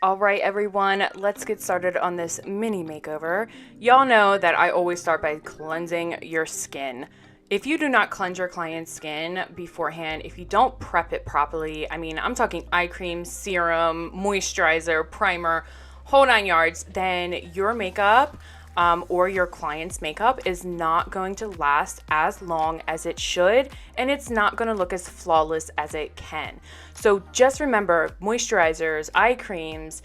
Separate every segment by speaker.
Speaker 1: All right, everyone, let's get started on this mini makeover. Y'all know that I always start by cleansing your skin. If you do not cleanse your client's skin beforehand, if you don't prep it properly, I mean, I'm talking eye cream, serum, moisturizer, primer, whole 9 yards, then your makeup or your client's makeup is not going to last as long as it should, and it's not going to look as flawless as it can. So just remember, moisturizers, eye creams,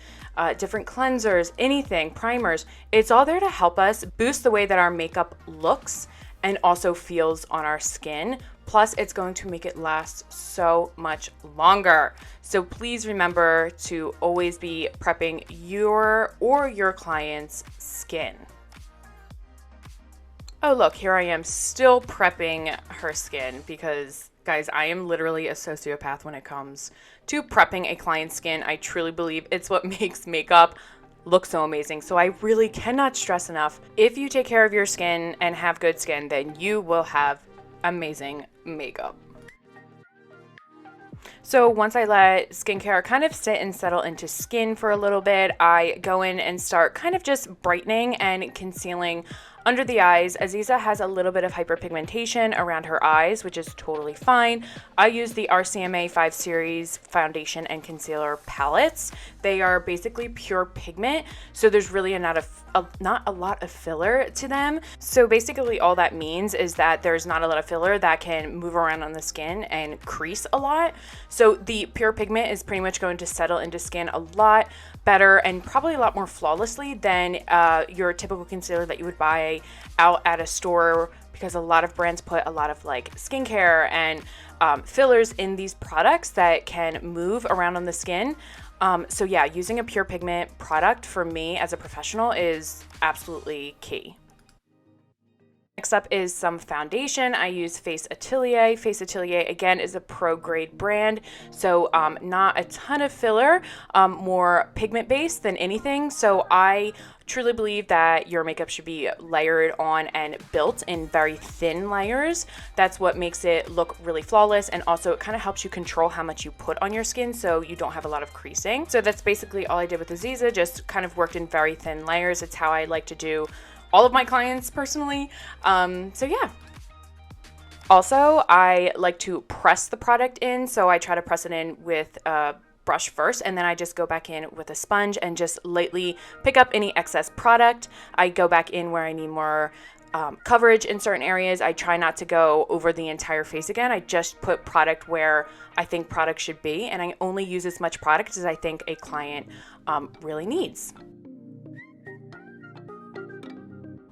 Speaker 1: different cleansers, anything, primers, it's all there to help us boost the way that our makeup looks and also feels on our skin. Plus, it's going to make it last so much longer. So please remember to always be prepping your or your client's skin. Oh, look, here I am still prepping her skin because, guys, I am literally a sociopath when it comes to prepping a client's skin. I truly believe it's what makes makeup look so amazing. So I really cannot stress enough, if you take care of your skin and have good skin, then you will have amazing makeup. So once I let skincare kind of sit and settle into skin for a little bit, I go in and start kind of just brightening and concealing under the eyes. Aziza has a little bit of hyperpigmentation around her eyes, which is totally fine. I use the RCMA 5 Series foundation and concealer palettes. They are basically pure pigment, so there's really not a lot of filler to them. So basically all that means is that there's not a lot of filler that can move around on the skin and crease a lot. So the pure pigment is pretty much going to settle into skin a lot better and probably a lot more flawlessly than your typical concealer that you would buy out at a store, because a lot of brands put a lot of like skincare and fillers in these products that can move around on the skin. So yeah, using a pure pigment product for me as a professional is absolutely key. Next up is some foundation. I use Faceatelier. Faceatelier, again, is a pro-grade brand, so not a ton of filler, more pigment-based than anything. So I truly believe that your makeup should be layered on and built in very thin layers. That's what makes it look really flawless, and also it kind of helps you control how much you put on your skin so you don't have a lot of creasing. So that's basically all I did with Aziza, just kind of worked in very thin layers. It's how I like to do all of my clients personally. So yeah. Also, I like to press the product in, so I try to press it in with a brush first, and then I just go back in with a sponge and just lightly pick up any excess product. I go back in where I need more coverage in certain areas. I try not to go over the entire face again. I just put product where I think product should be, and I only use as much product as I think a client really needs.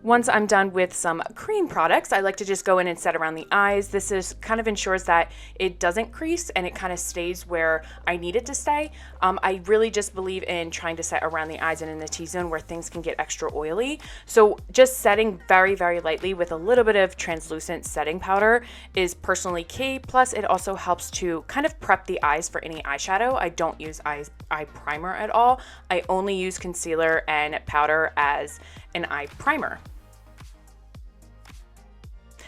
Speaker 1: Once I'm done with some cream products, I like to just go in and set around the eyes. This is kind of ensures that it doesn't crease and it kind of stays where I need it to stay. I really just believe in trying to set around the eyes and in the T-zone where things can get extra oily. So just setting very, very lightly with a little bit of translucent setting powder is personally key. Plus, it also helps to kind of prep the eyes for any eyeshadow. I don't use eye primer at all. I only use concealer and powder as an eye primer.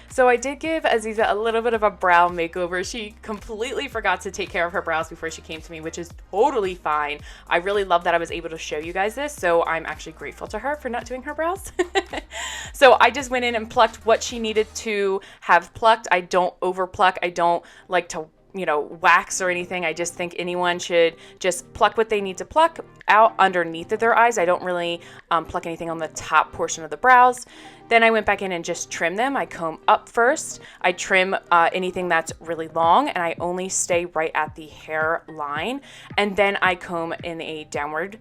Speaker 1: So I did give Aziza a little bit of a brow makeover. She completely forgot to take care of her brows before she came to me, which is totally fine. I really love that I was able to show you guys this, so I'm actually grateful to her for not doing her brows. So I just went in and plucked what she needed to have plucked. I don't over pluck. I don't like to wax or anything. I just think anyone should just pluck what they need to pluck out underneath of their eyes. I don't really pluck anything on the top portion of the brows. Then I went back in and just trim them. I comb up first. I trim anything that's really long, and I only stay right at the hairline. And then I comb in a downward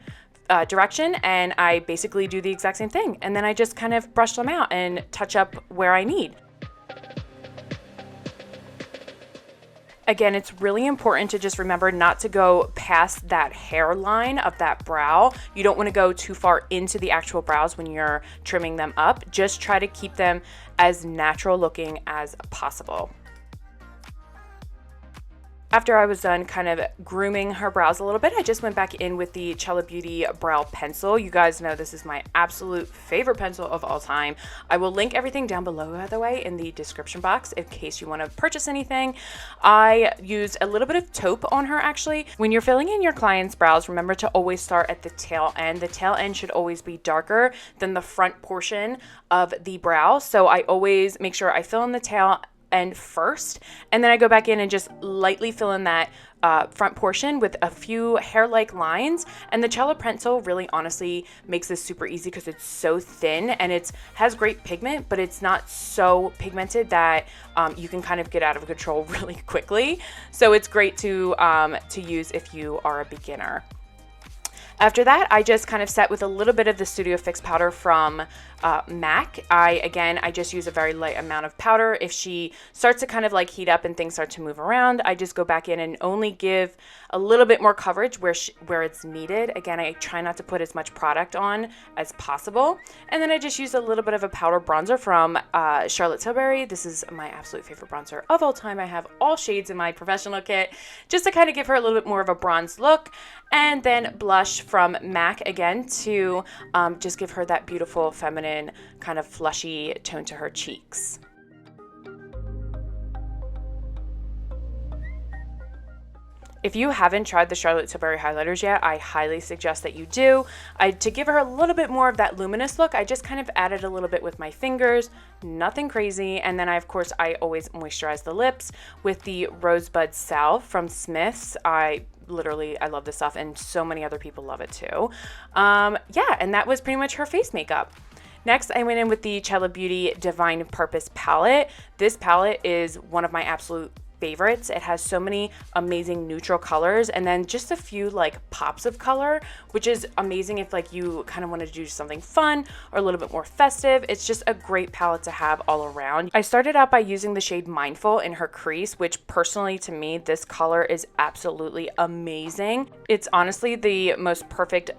Speaker 1: direction, and I basically do the exact same thing. And then I just kind of brush them out and touch up where I need. Again, it's really important to just remember not to go past that hairline of that brow. You don't want to go too far into the actual brows when you're trimming them up. Just try to keep them as natural looking as possible. After I was done kind of grooming her brows a little bit, I just went back in with the Chella Beauty Brow Pencil. You guys know this is my absolute favorite pencil of all time. I will link everything down below, by the way, in the description box in case you want to purchase anything. I used a little bit of taupe on her actually. When you're filling in your client's brows, remember to always start at the tail end. The tail end should always be darker than the front portion of the brow. So I always make sure I fill in the tail end first, and then I go back in and just lightly fill in that front portion with a few hair-like lines. And the Chella pencil really honestly makes this super easy because it's so thin and it has great pigment, but it's not so pigmented that you can kind of get out of control really quickly. So it's great to use if you are a beginner. After that, I just kind of set with a little bit of the StudioFix powder from MAC. I just use a very light amount of powder. If she starts to kind of like heat up and things start to move around, I just go back in and only give a little bit more coverage where it's needed. Again, I try not to put as much product on as possible. And then I just use a little bit of a powder bronzer from Tilbury. This is my absolute favorite bronzer of all time. I have all shades in my professional kit just to kind of give her a little bit more of a bronze look. And then blush from MAC again to just give her that beautiful feminine kind of flushy tone to her cheeks. If you haven't tried the Tilbury highlighters yet, I highly suggest that you do. To give her a little bit more of that luminous look, I just kind of added a little bit with my fingers, nothing crazy. And then of course, I always moisturize the lips with the Rosebud Salve from Smith's. I love this stuff, and so many other people love it too. Yeah, and that was pretty much her face makeup. Next, I went in with the Chella Beauty Divine Purpose palette. This palette is one of my absolute favorites. It has so many amazing neutral colors and then just a few like pops of color, which is amazing if like you kind of want to do something fun or a little bit more festive. It's just a great palette to have all around. I started out by using the shade Mindful in her crease, which personally to me, this color is absolutely amazing. It's honestly the most perfect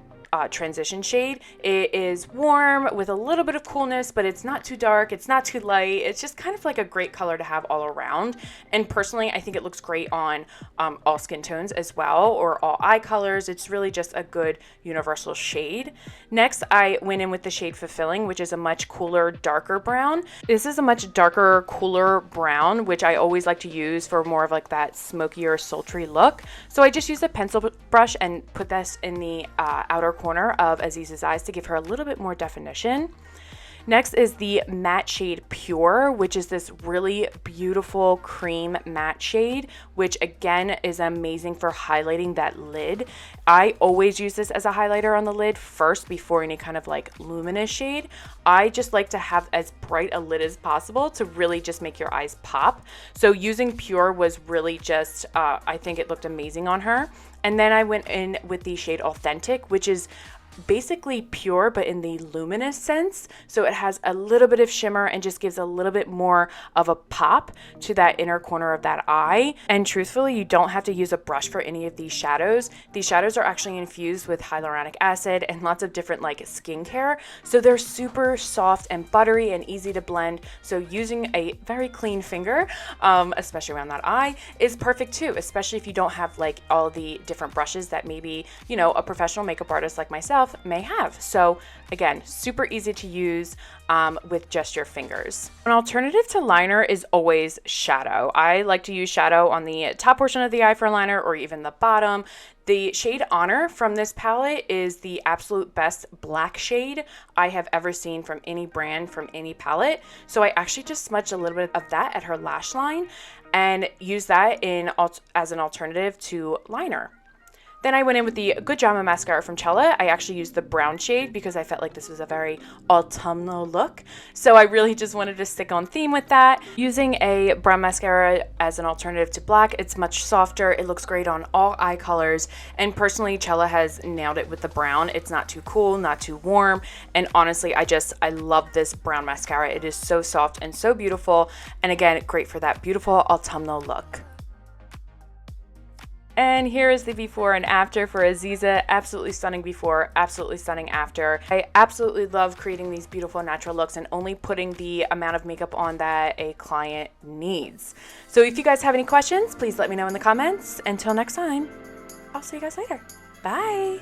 Speaker 1: transition shade. It is warm with a little bit of coolness, but it's not too dark, it's not too light. It's just kind of like a great color to have all around. And personally, I think it looks great on all skin tones as well, or all eye colors. It's really just a good universal shade. Next, I went in with the shade Fulfilling, which is a much cooler, darker brown. This is a much darker, cooler brown, which I always like to use for more of like that smokier, sultry look. So I just used a pencil brush and put this in the outer corner of Aziz's eyes to give her a little bit more definition. Next is the matte shade Pure, which is this really beautiful cream matte shade, which again is amazing for highlighting that lid. I always use this as a highlighter on the lid first before any kind of like luminous shade. I just like to have as bright a lid as possible to really just make your eyes pop. So using Pure was really just, I think it looked amazing on her. And then I went in with the shade Authentic, which is basically pure but in the luminous sense, so it has a little bit of shimmer and just gives a little bit more of a pop to that inner corner of that eye. And truthfully, you don't have to use a brush for any of these shadows. These shadows are actually infused with hyaluronic acid and lots of different like skincare, so they're super soft and buttery and easy to blend. So using a very clean finger, especially around that eye, is perfect too, especially if you don't have like all the different brushes that maybe, you know, a professional makeup artist like myself may have. So again, super easy to use with just your fingers. An alternative to liner is always shadow. I like to use shadow on the top portion of the eye for liner or even the bottom. The shade Honor from this palette is the absolute best black shade I have ever seen from any brand, from any palette. So I actually just smudged a little bit of that at her lash line and use that as an alternative to liner. Then I went in with the Good Drama mascara from Chella. I actually used the brown shade because I felt like this was a very autumnal look. So I really just wanted to stick on theme with that. Using a brown mascara as an alternative to black, it's much softer. It looks great on all eye colors. And personally, Chella has nailed it with the brown. It's not too cool, not too warm. And honestly, I love this brown mascara. It is so soft and so beautiful. And again, great for that beautiful autumnal look. And here is the before and after for Aziza. Absolutely stunning before, absolutely stunning after. I absolutely love creating these beautiful natural looks and only putting the amount of makeup on that a client needs. So if you guys have any questions, please let me know in the comments. Until next time, I'll see you guys later. Bye.